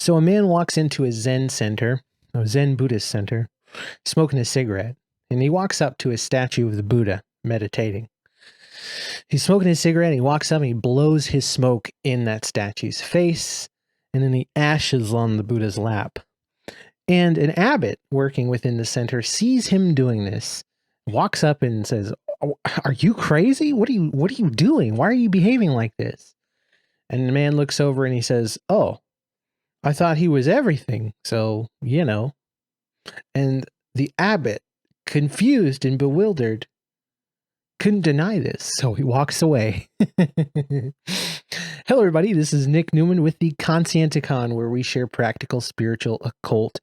So a man walks into a Zen center, a Zen Buddhist center, smoking a cigarette, and he walks up to a statue of the Buddha meditating. He's smoking his cigarette, and he walks up and he blows his smoke in that statue's face, and then the ashes on the Buddha's lap. And an abbot working within the center sees him doing this, walks up and says, "Oh, are you crazy? What are you doing? Why are you behaving like this?" And the man looks over and he says, "Oh, I thought he was everything. So, you know." And the abbot, confused and bewildered, couldn't deny this. So he walks away. Hello, everybody. This is Nick Newman with the Conscienticon, where we share practical, spiritual, occult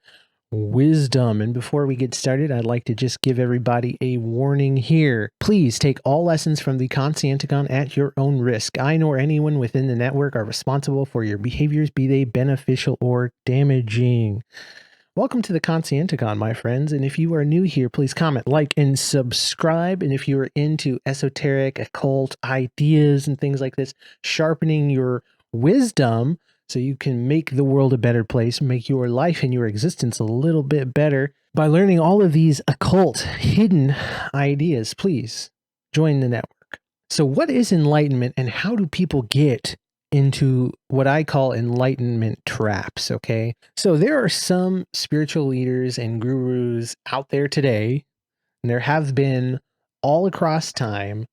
wisdom. And before we get started, I'd like to just give everybody a warning here. Please take all lessons from the Conscienticon at your own risk. I nor anyone within the network are responsible for your behaviors, be they beneficial or damaging. Welcome to the Conscienticon, my friends. And if you are new here, please comment, like, and subscribe. And if you are into esoteric, occult ideas and things like this, sharpening your wisdom so you can make the world a better place, make your life and your existence a little bit better by learning all of these occult, hidden ideas, please join the network. So what is enlightenment and how do people get into what I call enlightenment traps? Okay. So there are some spiritual leaders and gurus out there today, and there have been all across time,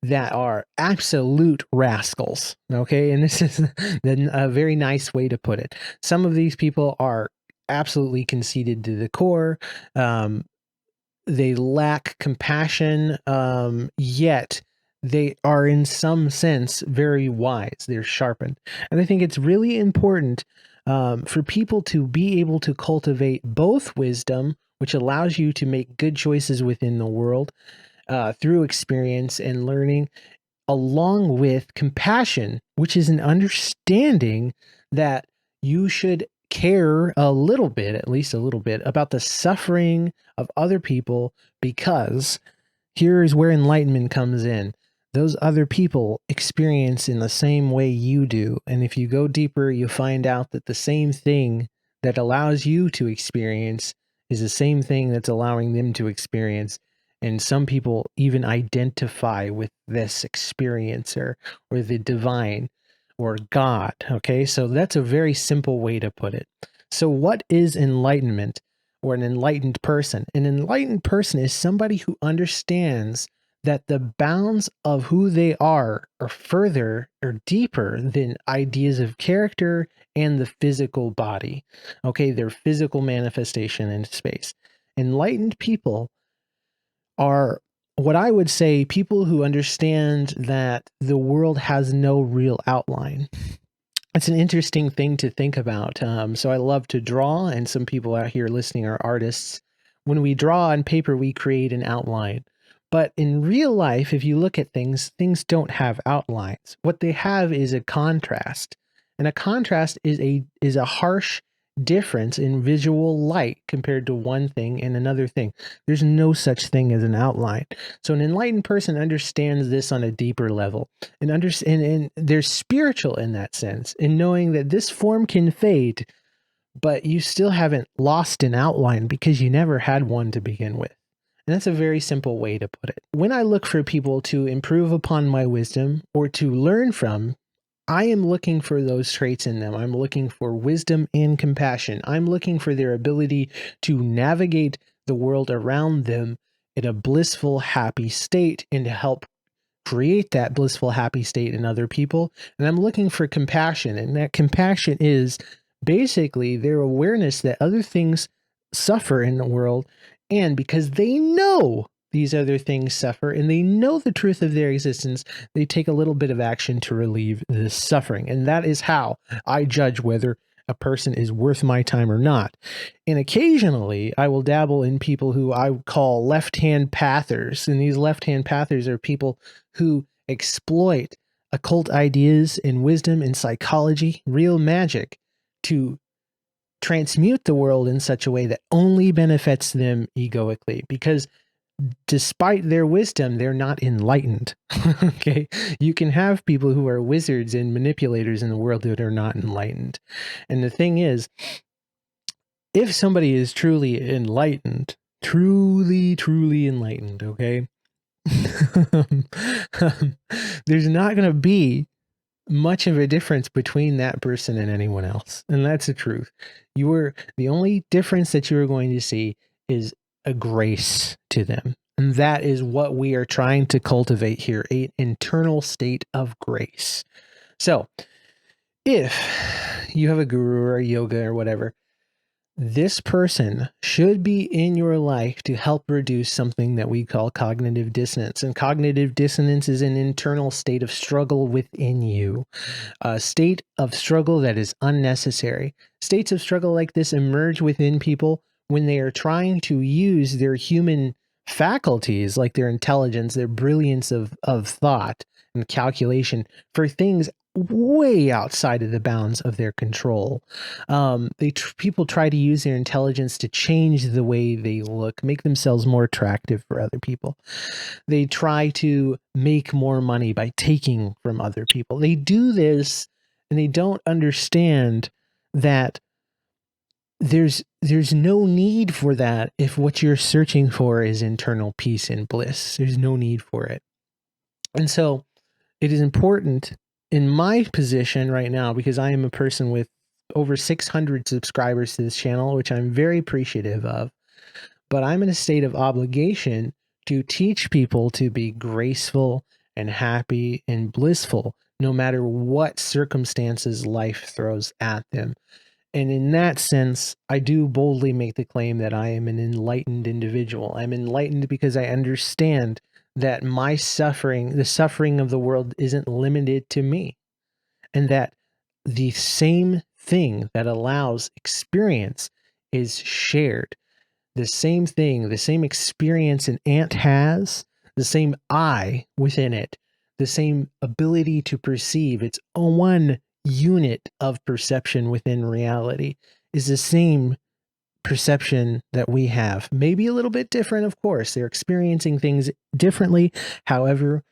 that are absolute rascals. Okay. And this is a very nice way to put it. Some of these people are absolutely conceited to the core. They lack compassion, yet they are in some sense very wise. They're sharpened. And I think it's really important for people to be able to cultivate both wisdom, which allows you to make good choices within the world through experience and learning, along with compassion, which is an understanding that you should care a little bit, at least a little bit, about the suffering of other people, because here is where enlightenment comes in. Those other people experience in the same way you do. And if you go deeper, you find out that the same thing that allows you to experience is the same thing that's allowing them to experience. And some people even identify with this experiencer or the divine or God. Okay, so that's a very simple way to put it. So what is enlightenment or an enlightened person? An enlightened person is somebody who understands that the bounds of who they are further or deeper than ideas of character and the physical body. Okay, their physical manifestation in space. Enlightened people are what I would say people who understand that the world has no real outline. It's an interesting thing to think about. So I love to draw, and some people out here listening are artists. When we draw on paper, we create an outline. But in real life, if you look at things, things don't have outlines. What they have is a contrast. And a contrast is a harsh difference in visual light compared to one thing and another thing. There's no such thing as an outline. So an enlightened person understands this on a deeper level, and they're spiritual in that sense, in knowing that this form can fade, but you still haven't lost an outline because you never had one to begin with. And that's a very simple way to put it. When I look for people to improve upon my wisdom or to learn from, I am looking for those traits in them. I'm looking for wisdom and compassion. I'm looking for their ability to navigate the world around them in a blissful, happy state and to help create that blissful, happy state in other people. And I'm looking for compassion. And that compassion is basically their awareness that other things suffer in the world. And because they know these other things suffer and they know the truth of their existence, they take a little bit of action to relieve this suffering. And that is how I judge whether a person is worth my time or not. And occasionally I will dabble in people who I call left-hand pathers. And these left-hand pathers are people who exploit occult ideas and wisdom and psychology, real magic, to transmute the world in such a way that only benefits them egoically. Because despite their wisdom, they're not enlightened. Okay. You can have people who are wizards and manipulators in the world that are not enlightened. And the thing is, if somebody is truly enlightened, truly enlightened, okay, there's not going to be much of a difference between that person and anyone else. And that's the truth. The only difference that you are going to see is a grace to them. And that is what we are trying to cultivate here, an internal state of grace. So if you have a guru or a yoga or whatever, this person should be in your life to help reduce something that we call cognitive dissonance. And cognitive dissonance is an internal state of struggle within you, a state of struggle that is unnecessary. States of struggle like this emerge within people when they are trying to use their human faculties, like their intelligence, their brilliance of thought and calculation, for things way outside of the bounds of their control. People try to use their intelligence to change the way they look, make themselves more attractive for other people. They try to make more money by taking from other people. They do this and they don't understand that there's no need for that if what you're searching for is internal peace and bliss. There's no need for it. And so it is important in my position right now, because I am a person with over 600 subscribers to this channel, which I'm very appreciative of, but I'm in a state of obligation to teach people to be graceful and happy and blissful, no matter what circumstances life throws at them. And in that sense, I do boldly make the claim that I am an enlightened individual. I'm enlightened because I understand that my suffering, the suffering of the world, isn't limited to me. And that the same thing that allows experience is shared. The same thing, the same experience an ant has, the same I within it, the same ability to perceive, its one unit of perception within reality, is the same perception that we have. Maybe a little bit different, of course. They're experiencing things differently. However,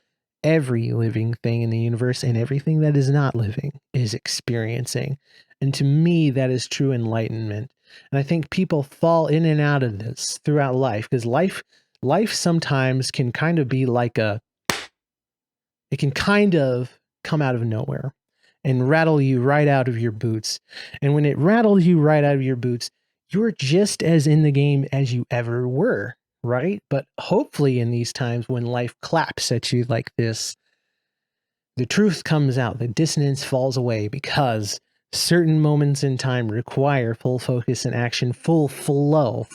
every living thing in the universe and everything that is not living is experiencing. And to me, that is true enlightenment. And I think people fall in and out of this throughout life, because life sometimes can kind of be like it can kind of come out of nowhere and rattle you right out of your boots. And when it rattles you right out of your boots, you're just as in the game as you ever were, right? But hopefully in these times when life claps at you like this, the truth comes out, the dissonance falls away, because certain moments in time require full focus and action, full flow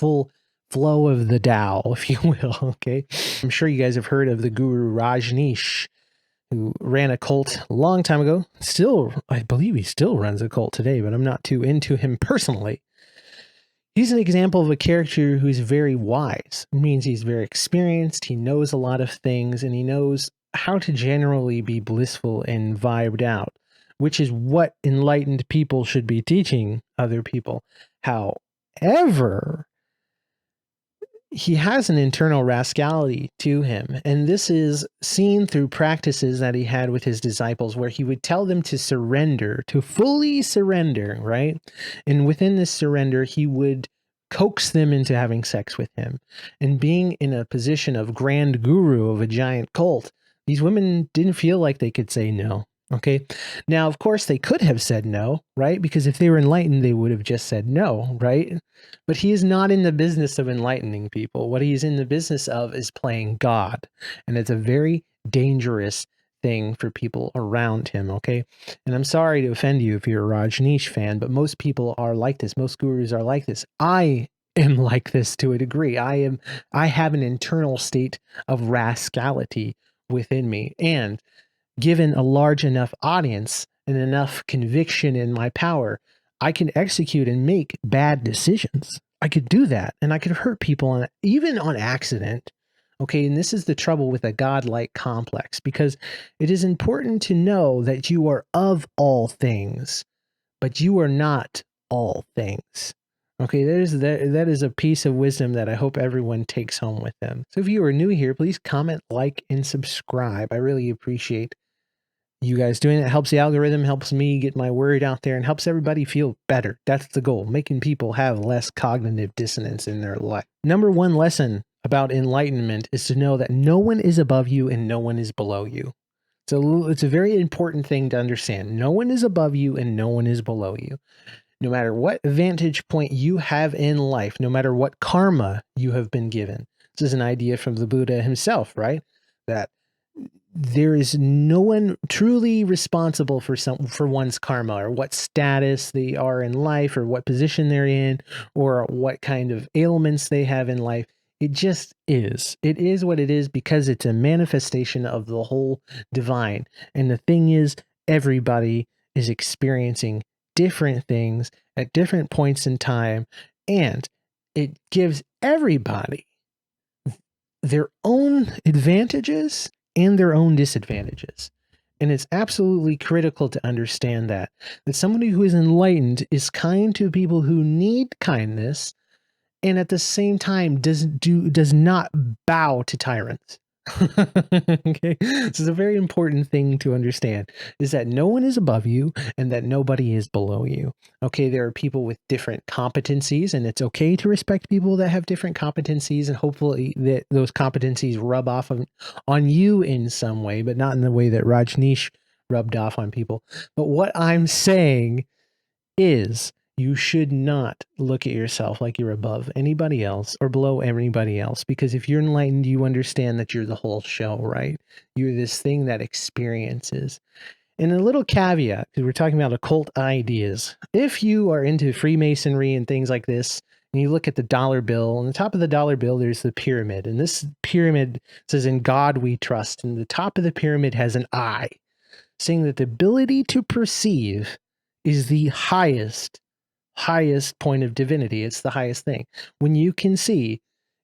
of the Tao, if you will. Okay. I'm sure you guys have heard of the guru Rajneesh, who ran a cult a long time ago. I believe he still runs a cult today, but I'm not too into him personally. He's an example of a character who's very wise. It means he's very experienced, he knows a lot of things, and he knows how to generally be blissful and vibed out, which is what enlightened people should be teaching other people. However, he has an internal rascality to him. And this is seen through practices that he had with his disciples, where he would tell them to surrender, to fully surrender, right? And within this surrender, he would coax them into having sex with him. And being in a position of grand guru of a giant cult, these women didn't feel like they could say no. Okay. Now, of course, they could have said no, right? Because if they were enlightened, they would have just said no, right? But he is not in the business of enlightening people. What he's in the business of is playing God. And it's a very dangerous thing for people around him, okay? And I'm sorry to offend you if you're a Rajneesh fan, but most people are like this. Most gurus are like this. I am like this to a degree. I have an internal state of rascality within me. And given a large enough audience and enough conviction in my power, I can execute and make bad decisions. I could do that, and I could hurt people even on accident. Okay, and this is the trouble with a godlike complex, because it is important to know that you are of all things, but you are not all things. Okay, that is a piece of wisdom that I hope everyone takes home with them. So if you are new here, please comment, like, and subscribe. I really appreciate you guys doing it. It helps the algorithm, helps me get my word out there, and helps everybody feel better. That's the goal, making people have less cognitive dissonance in their life. Number one lesson about enlightenment is to know that no one is above you and no one is below you. So it's a very important thing to understand. No one is above you and no one is below you. No matter what vantage point you have in life, no matter what karma you have been given. This is an idea from the Buddha himself, right? That there is no one truly responsible for one's karma, or what status they are in life, or what position they're in, or what kind of ailments they have in life. It just is. It is what it is because it's a manifestation of the whole divine. And the thing is, everybody is experiencing different things at different points in time, and it gives everybody their own advantages and their own disadvantages. And it's absolutely critical to understand that somebody who is enlightened is kind to people who need kindness, and at the same time does not bow to tyrants. Okay, this is a very important thing to understand, is that no one is above you and that nobody is below you. Okay, there are people with different competencies, and it's okay to respect people that have different competencies, and hopefully that those competencies rub off on you in some way, but not in the way that Rajneesh rubbed off on people. But what I'm saying is, you should not look at yourself like you're above anybody else or below anybody else, because if you're enlightened, you understand that you're the whole show, right? You're this thing that experiences. And a little caveat, because we're talking about occult ideas. If you are into Freemasonry and things like this, and you look at the dollar bill, on the top of the dollar bill, there's the pyramid. And this pyramid says, "In God we trust." And the top of the pyramid has an eye, saying that the ability to perceive is the highest point of divinity. It's the highest thing. When you can see,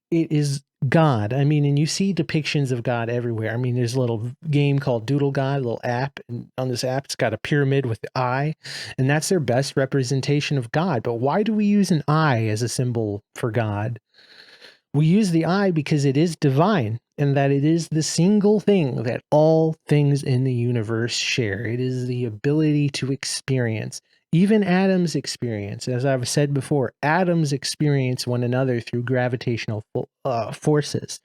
it is God. I mean, and you see depictions of God everywhere. I mean, there's a little game called Doodle God, a little app, and on this app, it's got a pyramid with the eye, and that's their best representation of God. But why do we use an eye as a symbol for God? We use the eye because it is divine, and that it is the single thing that all things in the universe share. It is the ability to experience. Even atoms experience. As I've said before, atoms experience one another through gravitational forces.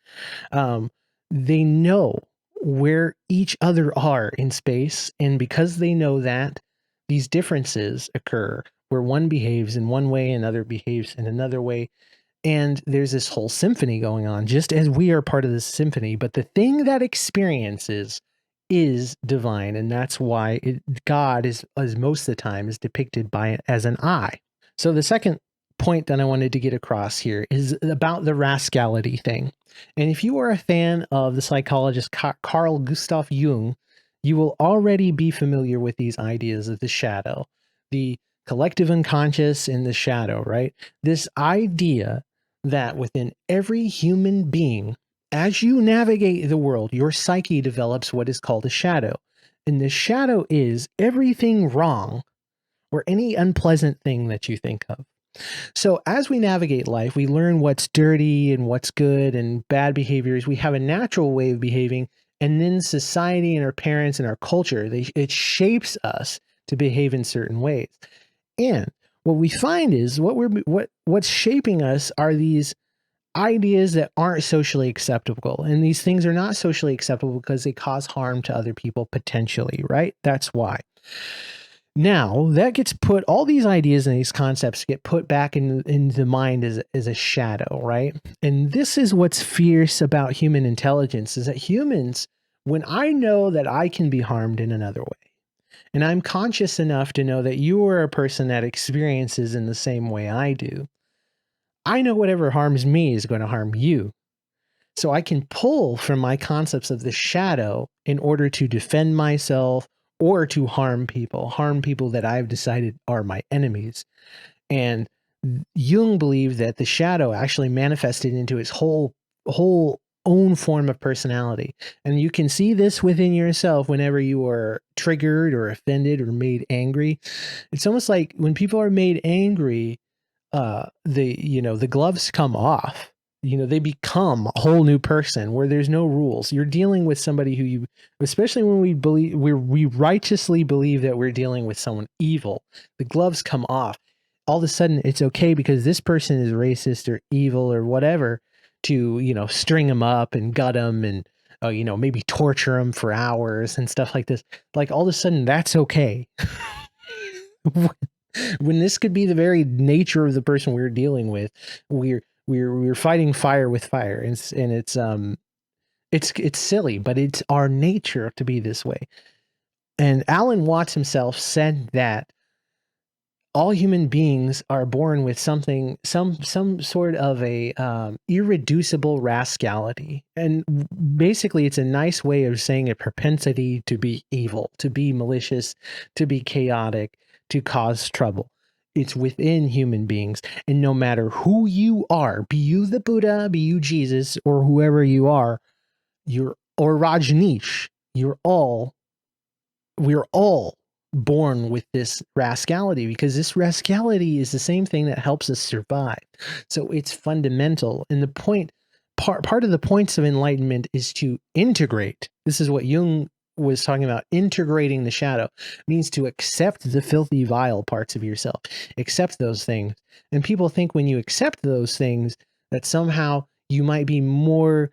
They know where each other are in space, and because they know that, these differences occur where one behaves in one way, another behaves in another way, and there's this whole symphony going on, just as we are part of this symphony. But the thing that experiences is divine, and that's why God is, as most of the time, is depicted by as an eye. So the second point that I wanted to get across here is about the rascality thing. And if you are a fan of the psychologist Carl Gustav Jung, you will already be familiar with these ideas of the shadow, the collective unconscious in the shadow, right? This idea that within every human being, as you navigate the world, your psyche develops what is called a shadow. And the shadow is everything wrong or any unpleasant thing that you think of. So as we navigate life, we learn what's dirty and what's good and bad behaviors. We have a natural way of behaving, and then society and our parents and our culture, it shapes us to behave in certain ways. And what we find is what's shaping us are these ideas that aren't socially acceptable. And these things are not socially acceptable because they cause harm to other people potentially, right? That's why. Now that gets put, all these ideas and these concepts get put back in the mind as a shadow, right? And this is what's fierce about human intelligence, is that humans, when I know that I can be harmed in another way, and I'm conscious enough to know that you are a person that experiences in the same way I do, I know whatever harms me is going to harm you. So I can pull from my concepts of the shadow in order to defend myself or to harm people that I've decided are my enemies. And Jung believed that the shadow actually manifested into his whole own form of personality. And you can see this within yourself whenever you are triggered or offended or made angry. It's almost like when people are made angry, the gloves come off. They become a whole new person where there's no rules. You're dealing with somebody who you, especially when we righteously believe that we're dealing with someone evil. The gloves come off. All of a sudden, it's okay because this person is racist or evil or whatever to string them up and gut them and maybe torture them for hours and stuff like this. Like all of a sudden, that's okay. When this could be the very nature of the person we're dealing with. We're fighting fire with fire, and it's silly, but it's our nature to be this way. And Alan Watts himself said that all human beings are born with some sort of a irreducible rascality, and basically it's a nice way of saying a propensity to be evil, to be malicious, to be chaotic, to cause trouble. It's within human beings, and no matter who you are, be you the Buddha, be you Jesus, or whoever you are, or Rajneesh, we're all born with this rascality, because this rascality is the same thing that helps us survive. So it's fundamental. And part of the points of enlightenment is to integrate. This is what Jung was talking about. Integrating the shadow means to accept the filthy, vile parts of yourself, accept those things. And people think when you accept those things that somehow you might be more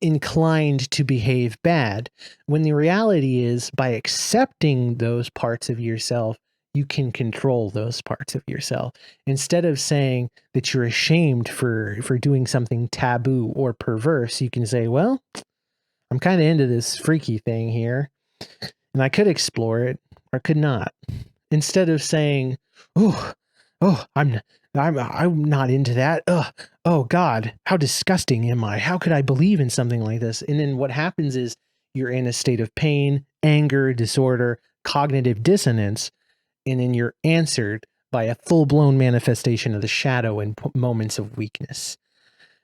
inclined to behave bad, when the reality is, by accepting those parts of yourself, you can control those parts of yourself. Instead of saying that you're ashamed for doing something taboo or perverse, you can say, well, I'm kind of into this freaky thing here, and I could explore it or could not. Instead of saying, oh, I'm not into that. Oh God, how disgusting am I? How could I believe in something like this? And then what happens is you're in a state of pain, anger, disorder, cognitive dissonance, and then you're answered by a full-blown manifestation of the shadow in moments of weakness.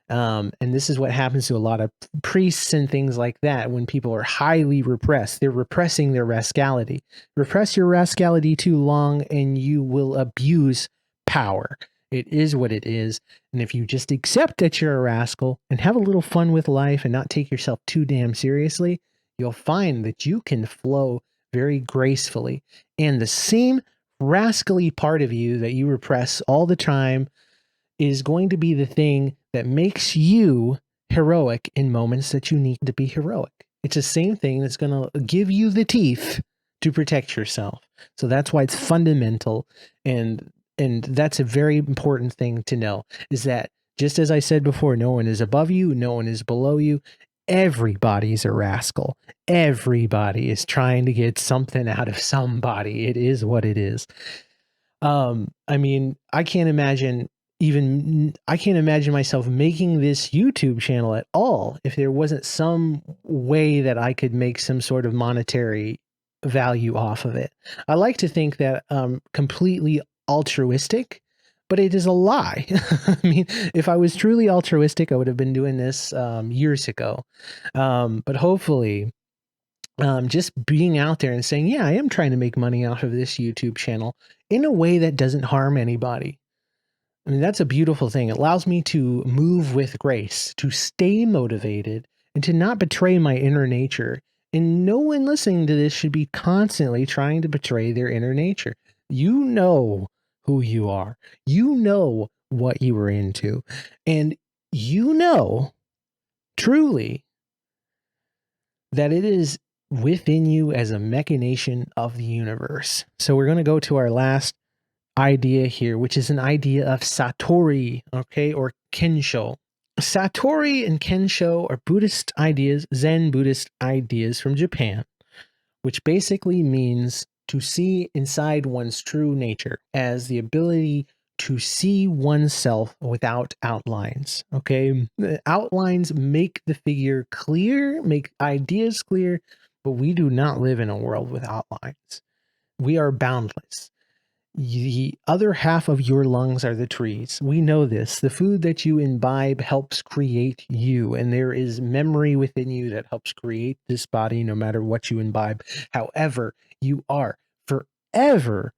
And this is what happens to a lot of priests and things like that. When people are highly repressed, they're repressing their rascality. Repress your rascality too long and you will abuse power. It is what it is. And if you just accept that you're a rascal and have a little fun with life and not take yourself too damn seriously, you'll find that you can flow very gracefully. And the same rascally part of you that you repress all the time is going to be the thing that makes you heroic in moments that you need to be heroic. It's the same thing that's going to give you the teeth to protect yourself. So that's why it's fundamental. And that's a very important thing to know, is that just as I said before, no one is above you, no one is below you. Everybody's a rascal. Everybody is trying to get something out of somebody. It is what it is. I mean, I can't imagine myself making this YouTube channel at all if there wasn't some way that I could make some sort of monetary value off of it. I like to think that completely altruistic, but it is a lie. I mean, if I was truly altruistic, I would have been doing this years ago. But hopefully, just being out there and saying, yeah, I am trying to make money off of this YouTube channel in a way that doesn't harm anybody. I mean, that's a beautiful thing. It allows me to move with grace, to stay motivated, and to not betray my inner nature. And no one listening to this should be constantly trying to betray their inner nature. You know who you are. You know what you are into. And you know truly that it is within you as a machination of the universe. So we're going to go to our last idea here, which is an idea of Satori, okay, or Kensho. Satori and Kensho are Buddhist ideas, Zen Buddhist ideas from Japan, which basically means to see inside one's true nature as the ability to see oneself without outlines. Okay, the outlines make the figure clear, make ideas clear, but we do not live in a world with outlines. We are boundless. The other half of your lungs are the trees. We know this. The food that you imbibe helps create you, and there is memory within you that helps create this body no matter what you imbibe. However, you are forever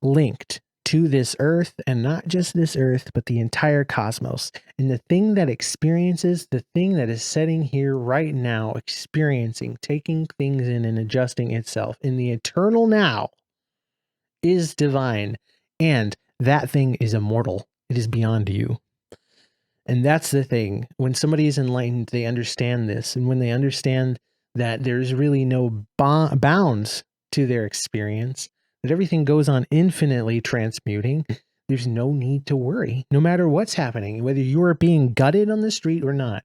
linked to this earth, and not just this earth, but the entire cosmos. And the thing that experiences, the thing that is sitting here right now, experiencing, taking things in and adjusting itself in the eternal now is divine. And that thing is immortal. It is beyond you. And that's the thing. When somebody is enlightened, they understand this. And when they understand that there's really no bounds to their experience, that everything goes on infinitely transmuting, there's no need to worry, no matter what's happening, whether you're being gutted on the street or not.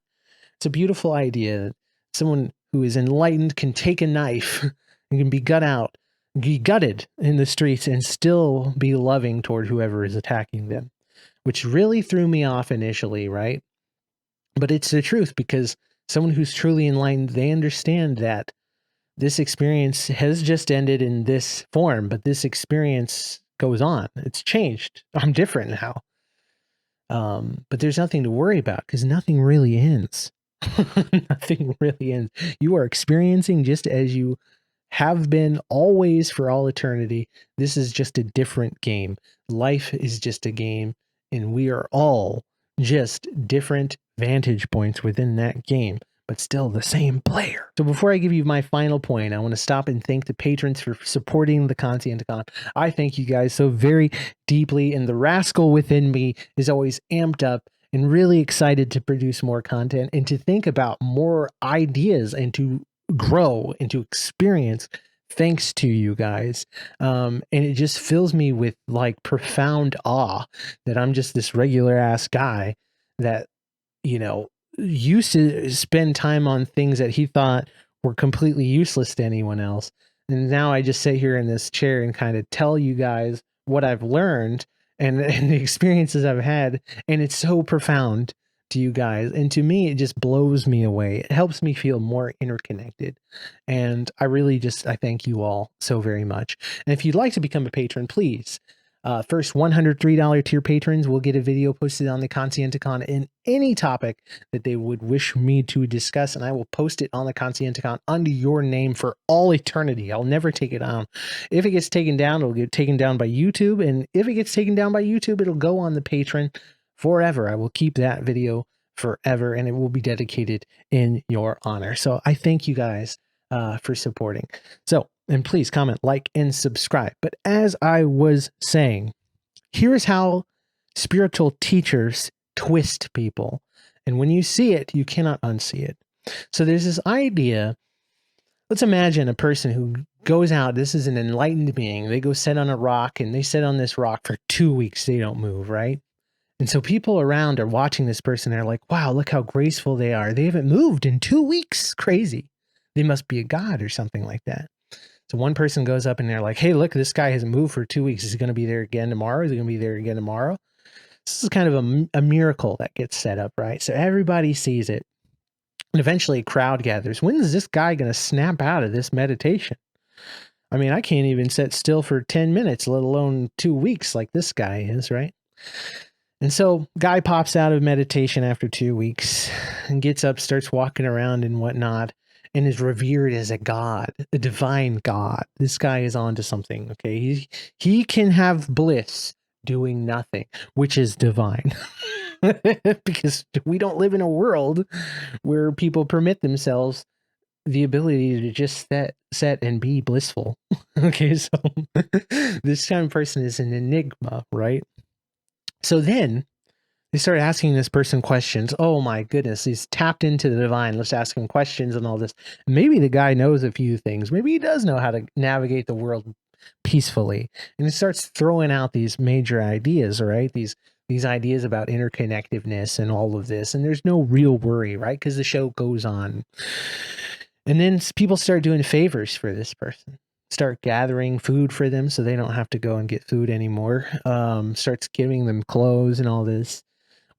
It's a beautiful idea. Someone who is enlightened can take a knife and can be gutted in the streets and still be loving toward whoever is attacking them, which really threw me off initially, right? But it's the truth, because someone who's truly enlightened, they understand that this experience has just ended in this form, but this experience goes on. It's changed. I'm different now. But there's nothing to worry about, because nothing really ends. Nothing really ends. You are experiencing just as you have been always for all eternity. This is just a different game. Life is just a game, and we are all just different vantage points within that game, but still the same player. So before I give you my final point, I want to stop and thank the patrons for supporting the Conscienticon. I thank you guys so very deeply, and the rascal within me is always amped up and really excited to produce more content and to think about more ideas and to grow and to experience thanks to you guys. And it just fills me with like profound awe that I'm just this regular ass guy that, you know, used to spend time on things that he thought were completely useless to anyone else. And now I just sit here in this chair and kind of tell you guys what I've learned and the experiences I've had. And it's so profound to you guys. And to me, it just blows me away. It helps me feel more interconnected. And I really I thank you all so very much. And if you'd like to become a patron, please, first $103 tier patrons will get a video posted on the Conscienticon in any topic that they would wish me to discuss, and I will post it on the Conscienticon under your name for all eternity. I'll never take it down. If it gets taken down, it'll get taken down by YouTube, and if it gets taken down by YouTube, it'll go on the Patreon forever. I will keep that video forever, and it will be dedicated in your honor. So I thank you guys for supporting. So, and please comment, like, and subscribe. But as I was saying, here's how spiritual teachers twist people. And when you see it, you cannot unsee it. So there's this idea. Let's imagine a person who goes out. This is an enlightened being. They go sit on a rock, and they sit on this rock for 2 weeks. They don't move, right? And so people around are watching this person. They're like, wow, look how graceful they are. They haven't moved in 2 weeks. Crazy. They must be a god or something like that. So one person goes up and they're like, hey, look, this guy hasn't moved for 2 weeks. Is he going to be there again tomorrow? Is he going to be there again tomorrow? This is kind of a miracle that gets set up, right? So everybody sees it. And eventually a crowd gathers. When is this guy going to snap out of this meditation? I mean, I can't even sit still for 10 minutes, let alone 2 weeks like this guy is, right? And so guy pops out of meditation after 2 weeks and gets up, starts walking around and whatnot, and is revered as a god, a divine god. This guy is onto something, okay? He can have bliss doing nothing, which is divine. Because we don't live in a world where people permit themselves the ability to just set and be blissful. Okay, so this kind of person is an enigma, right? So then they start asking this person questions. Oh my goodness, he's tapped into the divine. Let's ask him questions and all this. Maybe the guy knows a few things. Maybe he does know how to navigate the world peacefully. And he starts throwing out these major ideas, right? These ideas about interconnectedness and all of this. And there's no real worry, right? Because the show goes on. And then people start doing favors for this person. Start gathering food for them so they don't have to go and get food anymore. Starts giving them clothes and all this.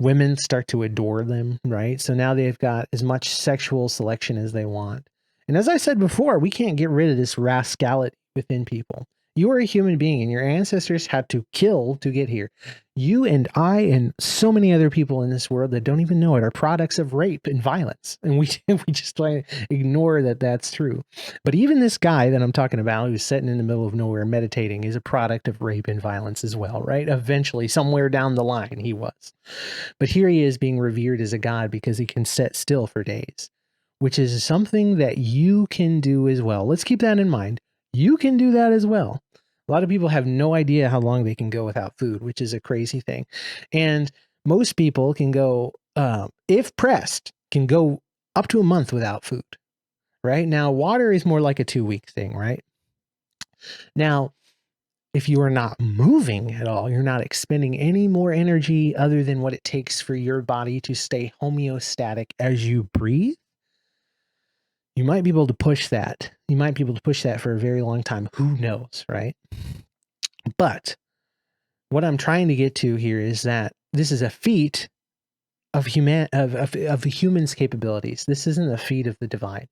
Women start to adore them, right? So now they've got as much sexual selection as they want. And as I said before, we can't get rid of this rascality within people. You are a human being and your ancestors had to kill to get here. You and I and so many other people in this world that don't even know it are products of rape and violence. And we just try to ignore that that's true. But even this guy that I'm talking about who's sitting in the middle of nowhere meditating is a product of rape and violence as well, right? Eventually, somewhere down the line, he was. But here he is being revered as a god because he can sit still for days, which is something that you can do as well. Let's keep that in mind. You can do that as well. A lot of people have no idea how long they can go without food, which is a crazy thing. And most people can go, if pressed, can go up to a month without food, right? Now, water is more like a 2-week thing, right? Now, if you are not moving at all, you're not expending any more energy other than what it takes for your body to stay homeostatic as you breathe, you might be able to push that. You might be able to push that for a very long time. Who knows, right? But what I'm trying to get to here is that this is a feat of the human's capabilities. This isn't a feat of the divine.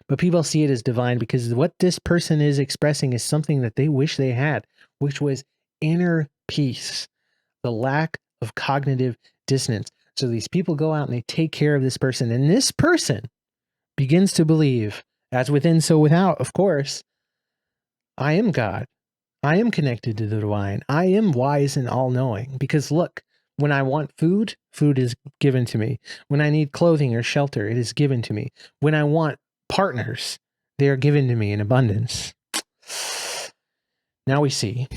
But people see it as divine because what this person is expressing is something that they wish they had, which was inner peace, the lack of cognitive dissonance. So these people go out and they take care of this person, and this person begins to believe, as within, so without, of course, I am God. I am connected to the divine. I am wise and all-knowing. Because look, when I want food, food is given to me. When I need clothing or shelter, it is given to me. When I want partners, they are given to me in abundance. Now we see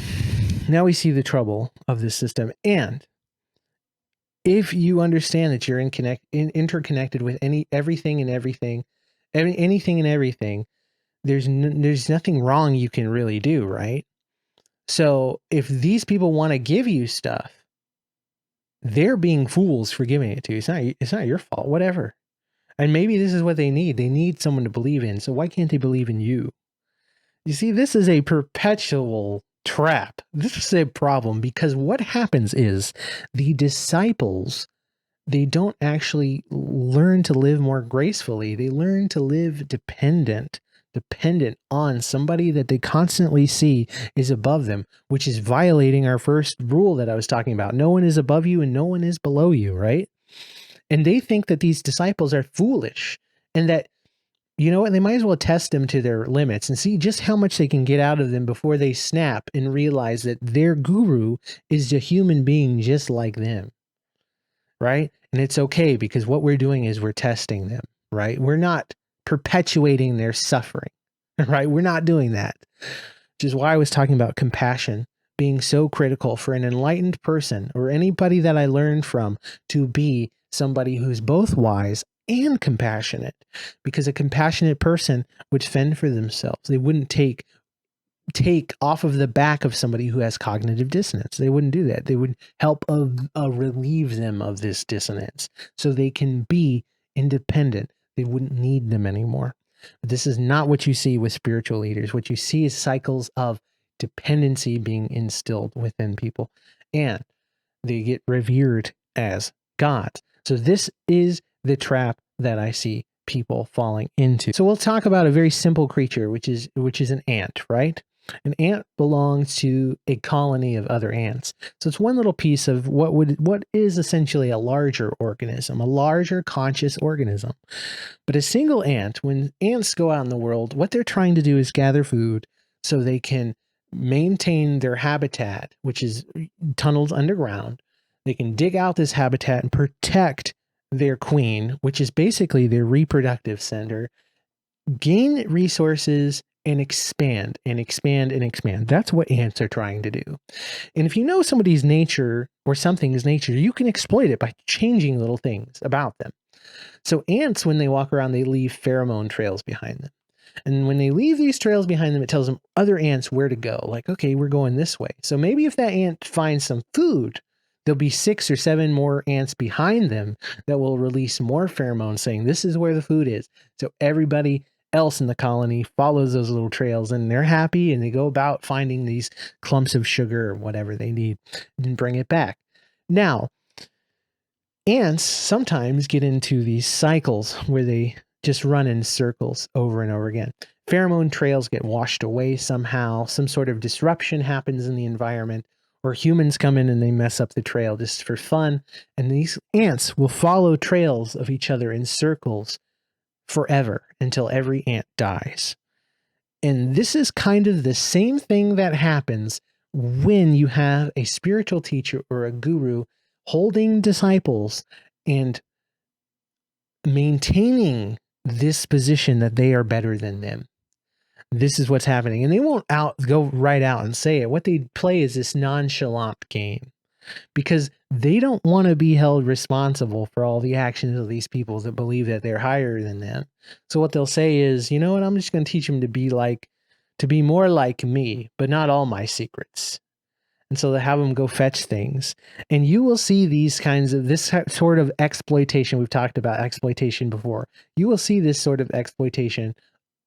the trouble of this system. And if you understand that you're interconnected with anything and everything, there's nothing wrong you can really do, right? So if these people want to give you stuff, they're being fools for giving it to you. It's not your fault, whatever. And maybe this is what they need. They need someone to believe in. So why can't they believe in you? You see, this is a perpetual trap. This is a problem because what happens is the disciples, they don't actually learn to live more gracefully. They learn to live dependent on somebody that they constantly see is above them, which is violating our first rule that I was talking about. No one is above you and no one is below you, right? And they think that these disciples are foolish and that, you know what, they might as well test them to their limits and see just how much they can get out of them before they snap and realize that their guru is a human being just like them, right? And it's okay because what we're doing is we're testing them, right? We're not perpetuating their suffering, right? We're not doing that, which is why I was talking about compassion being so critical for an enlightened person or anybody that I learned from to be somebody who's both wise and compassionate, because a compassionate person would fend for themselves. They wouldn't take off of the back of somebody who has cognitive dissonance. They wouldn't do that. They would help relieve them of this dissonance so they can be independent. They wouldn't need them anymore. But this is not what you see with spiritual leaders. What you see is cycles of dependency being instilled within people, and they get revered as gods. So this is the trap that I see people falling into. So we'll talk about a very simple creature, which is an ant, right? An ant belongs to a colony of other ants. So it's one little piece of what is essentially a larger organism, a larger conscious organism. But a single ant, when ants go out in the world, what they're trying to do is gather food so they can maintain their habitat, which is tunnels underground. They can dig out this habitat and protect their queen, which is basically their reproductive center, gain resources, and expand and expand and expand. That's what ants are trying to do. And if you know somebody's nature or something's nature, you can exploit it by changing little things about them. So ants, when they walk around, they leave pheromone trails behind them. And when they leave these trails behind them, it tells them other ants where to go. Like, okay, we're going this way. So maybe if that ant finds some food, there'll be 6 or 7 more ants behind them that will release more pheromones saying this is where the food is. So everybody else in the colony follows those little trails and they're happy and they go about finding these clumps of sugar or whatever they need and bring it back. Now, ants sometimes get into these cycles where they just run in circles over and over again. pheromone trails get washed away somehow, some sort of disruption happens in the environment, or humans come in and they mess up the trail just for fun. And these ants will follow trails of each other in circles forever until every ant dies. And this is kind of the same thing that happens when you have a spiritual teacher or a guru holding disciples and maintaining this position that they are better than them. This is what's happening. And they won't go right out and say it. What they play is this nonchalant game because they don't want to be held responsible for all the actions of these people that believe that they're higher than them. So what they'll say is, you know what, I'm just going to teach them to be more like me, but not all my secrets. And so they have them go fetch things. And you will see these kinds of, this sort of exploitation. We've talked about exploitation before. You will see this sort of exploitation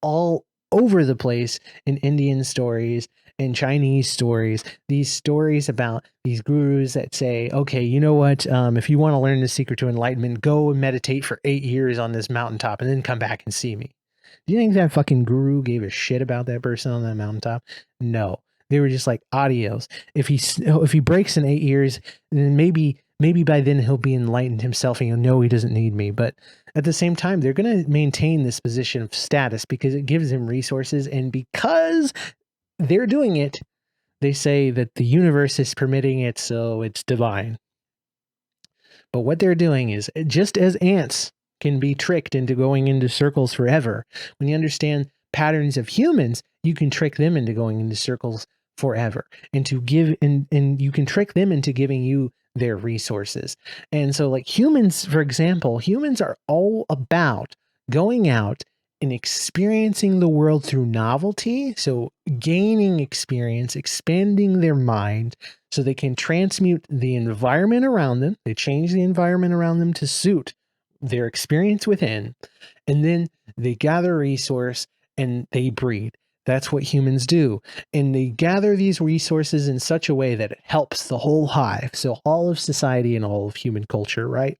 all over the place in Indian stories and Chinese stories. These stories about these gurus that say, okay, you know what? If you want to learn the secret to enlightenment, go and meditate for 8 years on this mountaintop and then come back and see me. Do you think that fucking guru gave a shit about that person on that mountaintop? No. They were just like, adios. If he breaks in 8 years, then maybe by then he'll be enlightened himself and he'll know he doesn't need me. But at the same time, they're going to maintain this position of status because it gives them resources. And because they're doing it, they say that the universe is permitting it, so it's divine. But what they're doing is, just as ants can be tricked into going into circles forever, when you understand patterns of humans, you can trick them into going into circles forever and you can trick them into giving you their resources. And so like humans, for example, humans are all about going out and experiencing the world through novelty. So gaining experience, expanding their mind so they can transmute the environment around them. They change the environment around them to suit their experience within. And then they gather resource and they breed. That's what humans do. And they gather these resources in such a way that it helps the whole hive. So all of society and all of human culture, right?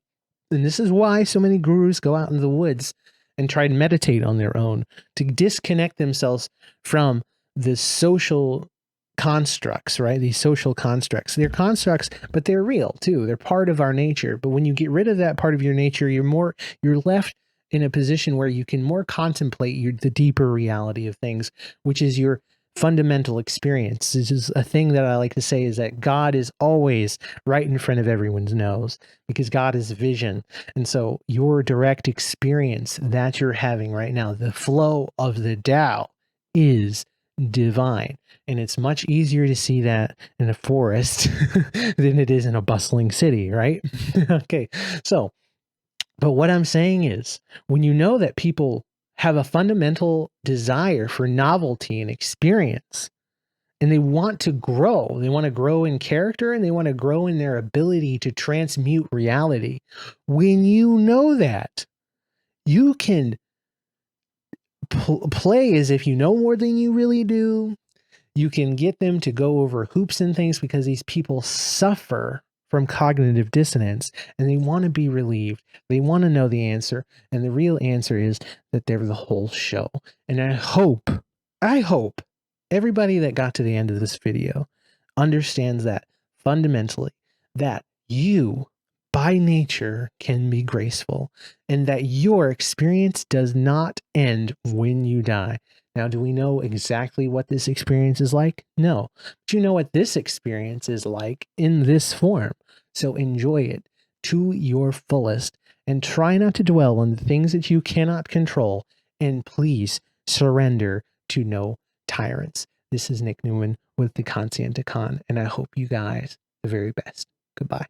And this is why so many gurus go out into the woods and try to meditate on their own to disconnect themselves from the social constructs, right? These social constructs. They're constructs, but they're real too. They're part of our nature. But when you get rid of that part of your nature, you're left in a position where you can more contemplate the deeper reality of things, which is your fundamental experience. This is a thing that I like to say is that God is always right in front of everyone's nose because God is vision. And so your direct experience that you're having right now, the flow of the Tao is divine. And it's much easier to see that in a forest than it is in a bustling city, right? Okay. So, but what I'm saying is when you know that people have a fundamental desire for novelty and experience, and they want to grow. They want to grow in character and they want to grow in their ability to transmute reality. When you know that, you can play as if you know more than you really do. You can get them to go over hoops and things because these people suffer from cognitive dissonance and they want to be relieved. They want to know the answer. And the real answer is that they're the whole show. And I hope everybody that got to the end of this video understands that fundamentally that you by nature can be graceful and that your experience does not end when you die. Now, do we know exactly what this experience is like? No. But you know what this experience is like in this form. So enjoy it to your fullest and try not to dwell on the things that you cannot control. And please surrender to no tyrants. This is Nick Newman with the Conscienticon, and I hope you guys the very best. Goodbye.